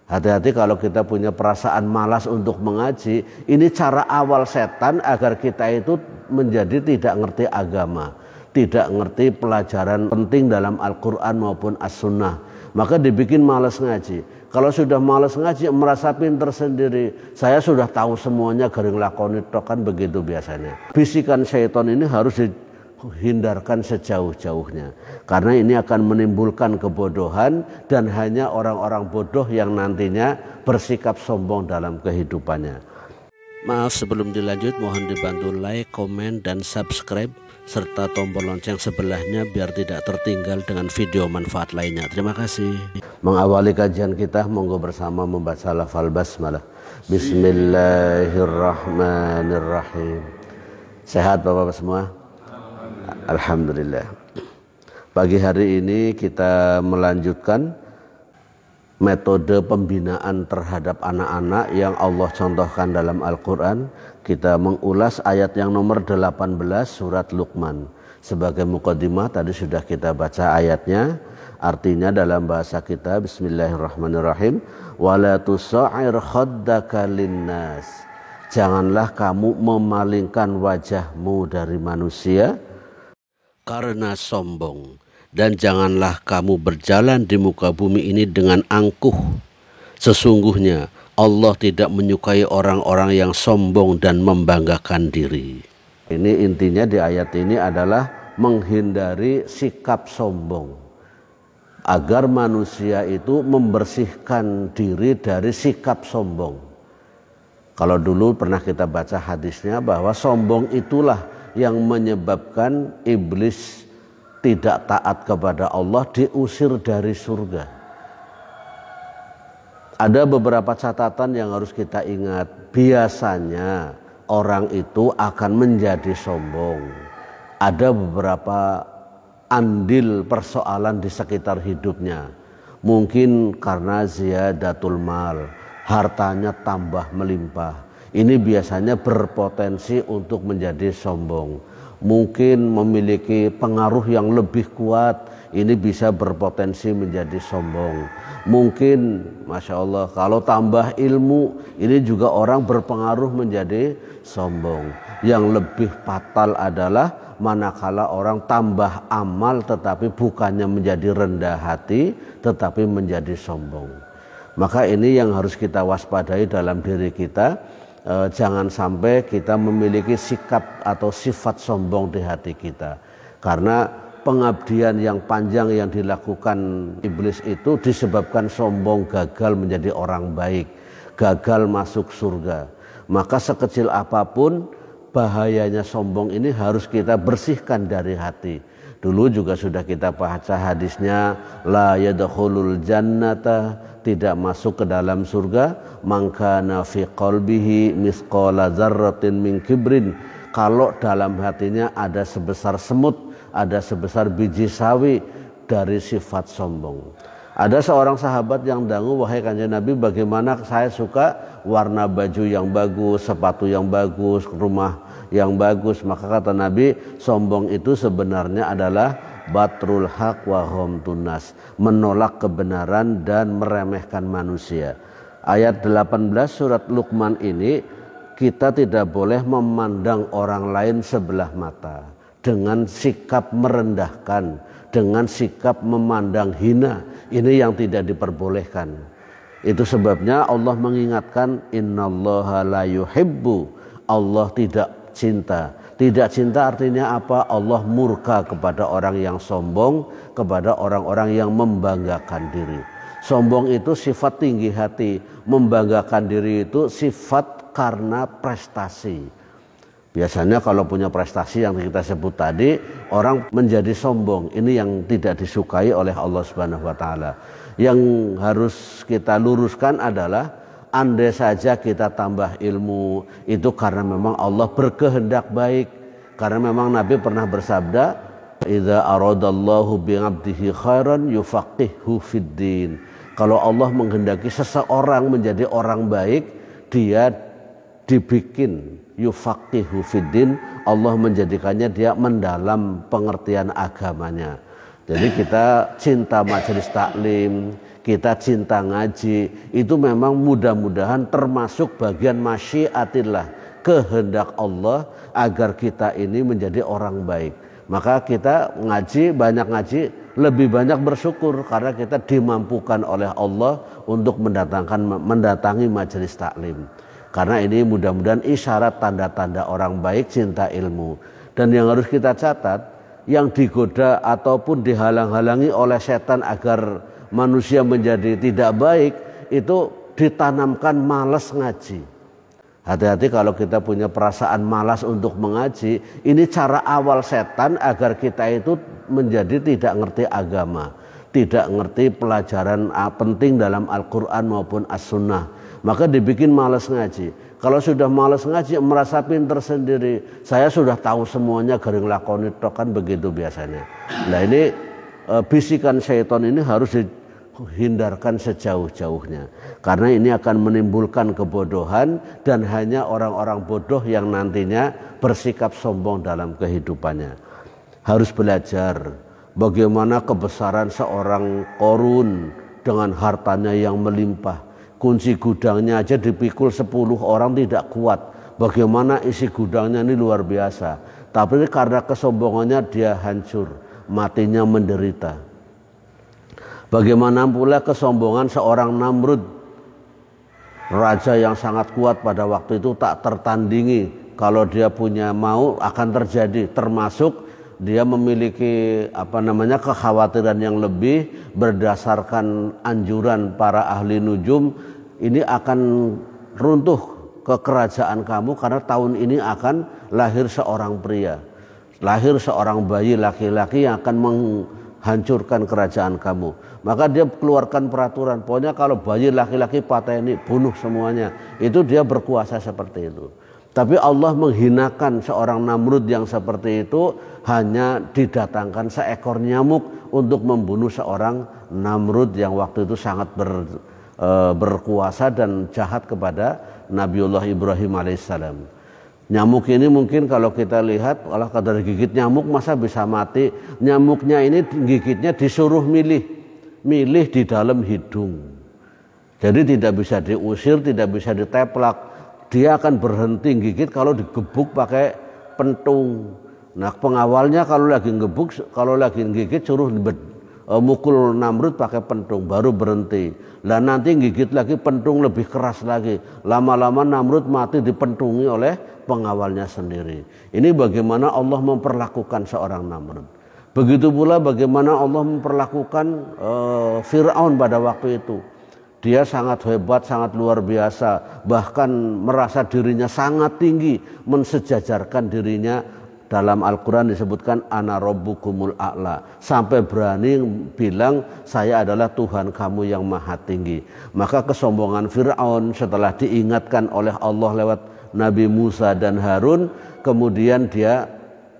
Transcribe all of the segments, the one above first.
Hati-hati kalau kita punya perasaan malas untuk mengaji. Ini cara awal setan agar kita itu menjadi tidak ngerti agama, tidak ngerti pelajaran penting dalam Al-Quran maupun As-Sunnah. Maka dibikin malas ngaji. Kalau sudah malas ngaji, merasa pinter sendiri, saya sudah tahu semuanya, garing lakoni tok, kan begitu biasanya. Bisikan syaitan ini harus hindarkan sejauh-jauhnya, karena ini akan menimbulkan kebodohan dan hanya orang-orang bodoh yang nantinya bersikap sombong dalam kehidupannya. Maaf, sebelum dilanjut mohon dibantu like, komen, dan subscribe serta tombol lonceng sebelahnya biar tidak tertinggal dengan video manfaat lainnya. Terima kasih. Mengawali kajian kita, monggo bersama membaca lafal basmalah. Bismillahirrahmanirrahim. Sehat Bapak-Bapak semua? Alhamdulillah. Pagi hari ini kita melanjutkan metode pembinaan terhadap anak-anak yang Allah contohkan dalam Al-Quran. Kita mengulas ayat yang nomor 18 surat Luqman. Sebagai muqaddimah tadi sudah kita baca ayatnya. Artinya dalam bahasa kita, Bismillahirrahmanirrahim, wala tusa'ir khaddaka linnas. Janganlah kamu memalingkan wajahmu dari manusia karena sombong, dan janganlah kamu berjalan di muka bumi ini dengan angkuh. Sesungguhnya Allah tidak menyukai orang-orang yang sombong dan membanggakan diri. Ini intinya di ayat ini adalah menghindari sikap sombong, agar manusia itu membersihkan diri dari sikap sombong. Kalau dulu pernah kita baca hadisnya bahwa sombong itulah yang menyebabkan iblis tidak taat kepada Allah, diusir dari surga. Ada beberapa catatan yang harus kita ingat. Biasanya orang itu akan menjadi sombong. Ada beberapa andil persoalan di sekitar hidupnya. Mungkin karena ziyadatul mal, hartanya tambah melimpah. Ini biasanya berpotensi untuk menjadi sombong. Mungkin memiliki pengaruh yang lebih kuat, ini bisa berpotensi menjadi sombong. Mungkin, Masya Allah, kalau tambah ilmu, ini juga orang berpengaruh menjadi sombong. Yang lebih fatal adalah manakala orang tambah amal tetapi bukannya menjadi rendah hati, tetapi menjadi sombong. Maka ini yang harus kita waspadai dalam diri kita. Jangan sampai kita memiliki sikap atau sifat sombong di hati kita. Karena pengabdian yang panjang yang dilakukan iblis itu disebabkan sombong, gagal menjadi orang baik, gagal masuk surga. Maka sekecil apapun bahayanya sombong ini harus kita bersihkan dari hati. Dulu juga sudah kita baca hadisnya, la yadkhulul jannata, tidak masuk ke dalam surga, mangkana fi qalbihi misqala dzarratin min kibrin, kalau dalam hatinya ada sebesar semut, ada sebesar biji sawi dari sifat sombong. Ada seorang sahabat yang dangu, wahai Kanjeng Nabi, bagaimana saya suka warna baju yang bagus, sepatu yang bagus, rumah yang bagus. Maka kata Nabi, sombong itu sebenarnya adalah batrul haq wa ghamtun nas, menolak kebenaran dan meremehkan manusia. Ayat 18 surat Luqman ini, kita tidak boleh memandang orang lain sebelah mata dengan sikap merendahkan, dengan sikap memandang hina. Ini yang tidak diperbolehkan. Itu sebabnya Allah mengingatkan, innallaha la yuhibbu, Allah tidak cinta. Tidak cinta artinya apa? Allah murka kepada orang yang sombong, kepada orang-orang yang membanggakan diri. Sombong itu sifat tinggi hati, membanggakan diri itu sifat karena prestasi. Biasanya kalau punya prestasi yang kita sebut tadi, orang menjadi sombong. Ini yang tidak disukai oleh Allah Subhanahu wa taala. Yang harus kita luruskan adalah, andai saja kita tambah ilmu, itu karena memang Allah berkehendak baik. Karena memang Nabi pernah bersabda, idza aradallahu bi'abdihi khairan yufaqihu fiddin. Kalau Allah menghendaki seseorang menjadi orang baik, dia dibikin yufaqihu fiddin, Allah menjadikannya dia mendalam pengertian agamanya. Jadi kita cinta majelis taklim, kita cinta ngaji, itu memang mudah-mudahan termasuk bagian masyiatillah, kehendak Allah agar kita ini menjadi orang baik. Maka kita ngaji, banyak ngaji, lebih banyak bersyukur karena kita dimampukan oleh Allah untuk mendatangi majelis taklim. Karena ini mudah-mudahan isyarat tanda-tanda orang baik, cinta ilmu. Dan yang harus kita catat, yang digoda ataupun dihalang-halangi oleh setan agar manusia menjadi tidak baik, itu ditanamkan malas ngaji. Hati-hati kalau kita punya perasaan malas untuk mengaji, ini cara awal setan agar kita itu menjadi tidak ngerti agama, tidak ngerti pelajaran penting dalam Al-Quran maupun As-Sunnah. Maka dibikin malas ngaji. Kalau sudah malas ngaji, merasa pinter sendiri, saya sudah tahu semuanya, garing lakoni tok, kan begitu biasanya. Nah ini bisikan syaitan ini harus hindarkan sejauh-jauhnya, karena ini akan menimbulkan kebodohan dan hanya orang-orang bodoh yang nantinya bersikap sombong dalam kehidupannya. Harus belajar bagaimana kebesaran seorang Qorun dengan hartanya yang melimpah, kunci gudangnya aja dipikul 10 orang tidak kuat, bagaimana isi gudangnya ini luar biasa, tapi karena kesombongannya dia hancur, matinya menderita. Bagaimana pula kesombongan seorang Namrud, raja yang sangat kuat pada waktu itu, tak tertandingi. Kalau dia punya mau akan terjadi, termasuk dia memiliki kekhawatiran yang lebih berdasarkan anjuran para ahli nujum, ini akan runtuh ke kerajaan kamu karena tahun ini akan lahir seorang pria, lahir seorang bayi laki-laki yang akan menghancurkan kerajaan kamu. Maka dia keluarkan peraturan, pokoknya kalau bayi laki-laki pateni, bunuh semuanya. Itu dia berkuasa seperti itu. Tapi Allah menghinakan seorang Namrud yang seperti itu, hanya didatangkan seekor nyamuk untuk membunuh seorang Namrud yang waktu itu sangat berkuasa dan jahat kepada Nabiullah Ibrahim alaihissalam. Nyamuk ini mungkin kalau kita lihat, kalau kadar gigit nyamuk masa bisa mati. Nyamuknya ini gigitnya disuruh milih di dalam hidung. Jadi tidak bisa diusir, tidak bisa diteplak. Dia akan berhenti gigit kalau digebuk pakai pentung. Nah pengawalnya kalau lagi ngebuk, kalau lagi gigit suruh mukul Namrud pakai pentung, baru berhenti. Lah nanti gigit lagi pentung lebih keras lagi. Lama-lama Namrud mati dipentungi oleh pengawalnya sendiri. Ini bagaimana Allah memperlakukan seorang Namrud. Begitu pula bagaimana Allah memperlakukan Fir'aun pada waktu itu. Dia sangat hebat, sangat luar biasa, bahkan merasa dirinya sangat tinggi, mensejajarkan dirinya. Dalam Al-Quran disebutkan ana rabbukumul a'la, sampai berani bilang saya adalah Tuhan kamu yang maha tinggi. Maka kesombongan Fir'aun setelah diingatkan oleh Allah lewat Nabi Musa dan Harun, kemudian dia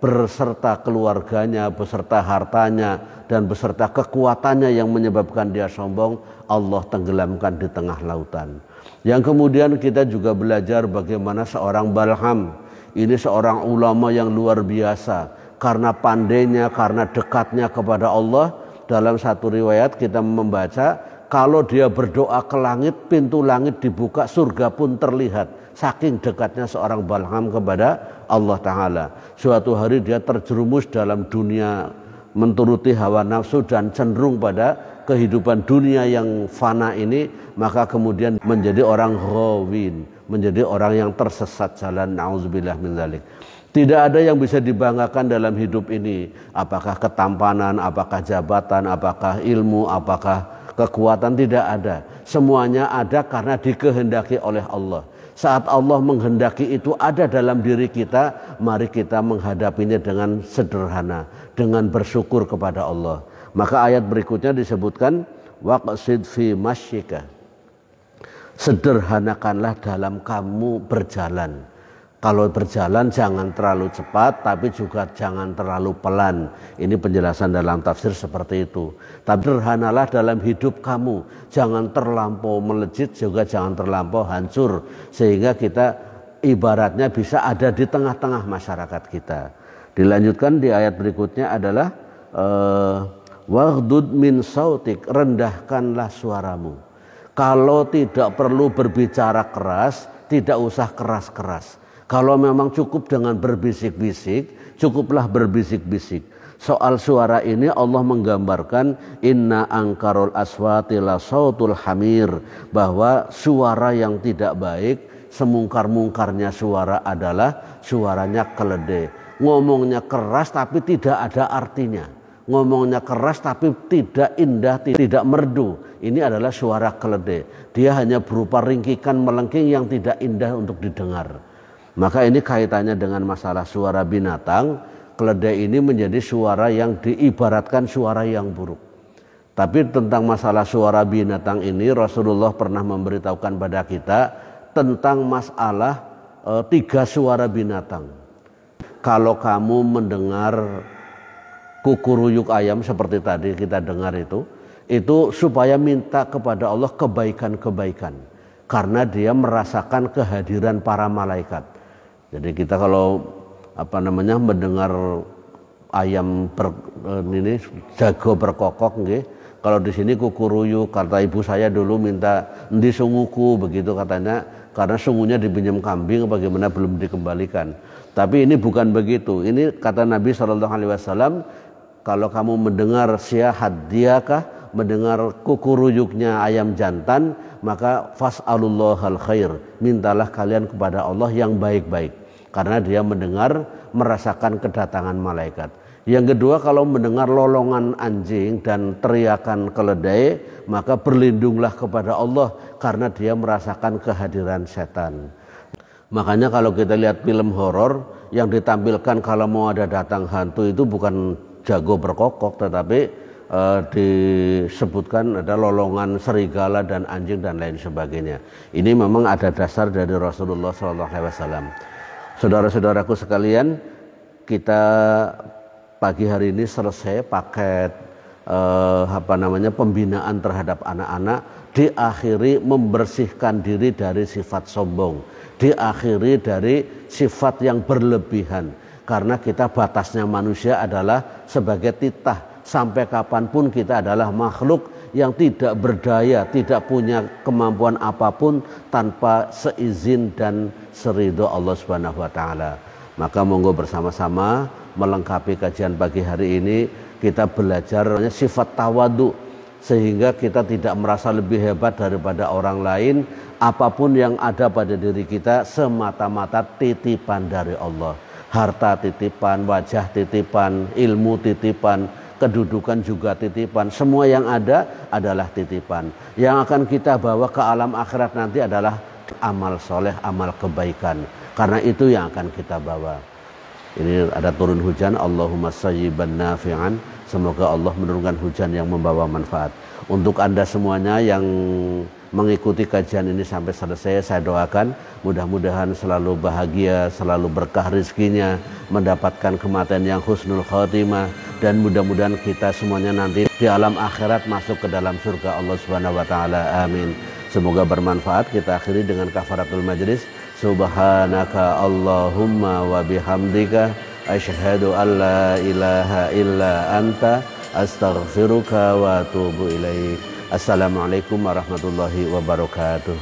beserta keluarganya, beserta hartanya, dan beserta kekuatannya yang menyebabkan dia sombong, Allah tenggelamkan di tengah lautan. Yang kemudian kita juga belajar bagaimana seorang Balham, ini seorang ulama yang luar biasa, karena pandainya, karena dekatnya kepada Allah. Dalam satu riwayat kita membaca, kalau dia berdoa ke langit, pintu langit dibuka, surga pun terlihat. Saking dekatnya seorang Balham kepada Allah Ta'ala. Suatu hari dia terjerumus dalam dunia, menturuti hawa nafsu dan cenderung pada kehidupan dunia yang fana ini. Maka kemudian menjadi orang ghawin, menjadi orang yang tersesat jalan. Na'udzubillah min dzalik. Tidak ada yang bisa dibanggakan dalam hidup ini. Apakah ketampanan, apakah jabatan, apakah ilmu, apakah kekuatan, tidak ada. Semuanya ada karena dikehendaki oleh Allah. Saat Allah menghendaki itu ada dalam diri kita, mari kita menghadapinya dengan sederhana, dengan bersyukur kepada Allah. Maka ayat berikutnya disebutkan waqsid fi masyika. Sederhanakanlah dalam kamu berjalan. Kalau berjalan jangan terlalu cepat, tapi juga jangan terlalu pelan. Ini penjelasan dalam tafsir seperti itu. Tapi sederhanalah dalam hidup kamu. Jangan terlampau melejit, juga jangan terlampau hancur. Sehingga kita ibaratnya bisa ada di tengah-tengah masyarakat kita. Dilanjutkan di ayat berikutnya adalah Waghdud min sautik, rendahkanlah suaramu. Kalau tidak perlu berbicara keras, tidak usah keras-keras. Kalau memang cukup dengan berbisik-bisik, cukuplah berbisik-bisik. Soal suara ini Allah menggambarkan inna angkarul aswati la sautul hamir, bahwa suara yang tidak baik, semungkar-mungkarnya suara adalah suaranya keledai. Ngomongnya keras tapi tidak ada artinya. Ngomongnya keras tapi tidak indah, tidak merdu. Ini adalah suara keledai. Dia hanya berupa ringkikan melengking yang tidak indah untuk didengar. Maka ini kaitannya dengan masalah suara binatang. Keledai ini menjadi suara yang diibaratkan suara yang buruk. Tapi tentang masalah suara binatang ini Rasulullah pernah memberitahukan pada kita tentang masalah 3 suara binatang. Kalau kamu mendengar kukuruyuk ayam seperti tadi kita dengar itu supaya minta kepada Allah kebaikan-kebaikan, karena dia merasakan kehadiran para malaikat. Jadi kita kalau mendengar ayam ini jago berkokok nggih. Kalau di sini kukuruyuk, kata ibu saya dulu minta endi sunguku begitu katanya, karena sungunya dipinjam kambing bagaimana belum dikembalikan. Tapi ini bukan begitu. Ini kata Nabi SAW, kalau kamu mendengar syiahad diakah, mendengar kukuruyuknya ayam jantan, maka fas'alullahal khair, mintalah kalian kepada Allah yang baik-baik, karena dia mendengar, merasakan kedatangan malaikat. Yang kedua, kalau mendengar lolongan anjing dan teriakan keledai, maka berlindunglah kepada Allah, karena dia merasakan kehadiran setan. Makanya kalau kita lihat film horor yang ditampilkan kalau mau ada datang hantu itu bukan jago berkokok, tetapi disebutkan ada lolongan serigala dan anjing dan lain sebagainya. Ini memang ada dasar dari Rasulullah SAW. Saudara-saudaraku sekalian, kita pagi hari ini selesai paket pembinaan terhadap anak-anak, diakhiri membersihkan diri dari sifat sombong, diakhiri dari sifat yang berlebihan. Karena kita batasnya manusia adalah sebagai titah, sampai kapanpun kita adalah makhluk yang tidak berdaya, tidak punya kemampuan apapun tanpa seizin dan seridho Allah Subhanahu wa taala. Maka monggo bersama-sama melengkapi kajian pagi hari ini, kita belajar sifat tawadu, sehingga kita tidak merasa lebih hebat daripada orang lain. Apapun yang ada pada diri kita semata-mata titipan dari Allah. Harta titipan, wajah titipan, ilmu titipan, kedudukan juga titipan. Semua yang ada adalah titipan. Yang akan kita bawa ke alam akhirat nanti adalah amal soleh, amal kebaikan. Karena itu yang akan kita bawa. Ini ada turun hujan, Allahumma sayyiban nafi'an. Semoga Allah menurunkan hujan yang membawa manfaat. Untuk Anda semuanya yang mengikuti kajian ini sampai selesai, saya doakan mudah-mudahan selalu bahagia, selalu berkah rezekinya, mendapatkan kematian yang husnul khotimah, dan mudah-mudahan kita semuanya nanti di alam akhirat masuk ke dalam surga Allah Subhanahu wa taala. Amin. Semoga bermanfaat. Kita akhiri dengan kafaratul majlis. Subhanaka Allahumma wa bihamdika asyhadu an la ilaha illa anta astaghfiruka wa atubu ilaik. Assalamualaikum warahmatullahi wabarakatuh.